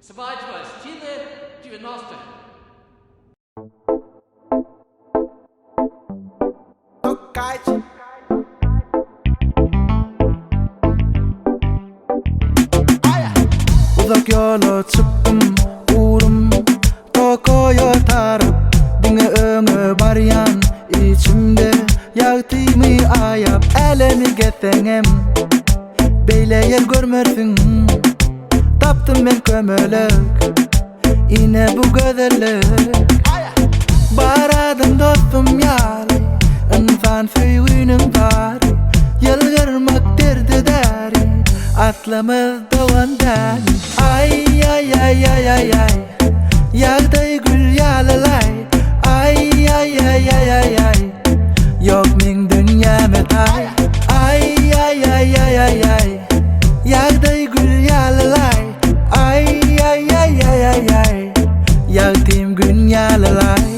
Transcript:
Сподіваюсь, тіле 90. Tocate. Uzak yola çıktım, uğrum Tokoyor tarıp Dine öngü baryan içimde Yaktığımı ayap elini getenem Beyle yer görmersin Taptım ben kömölük Yine bu güzellik Baradım dostum yali İnsan süyünün bari Yılgırmak derdi dari Atlamız davandan Ay ay ay ay ay ay Yağday gül yalalay Ay ay ay ay ay ay Yok min dünyame tay Ay ay ay ay ay ay Yağday gül yalalay Ay ay ay ay ay ay Yağdığım gün yalalay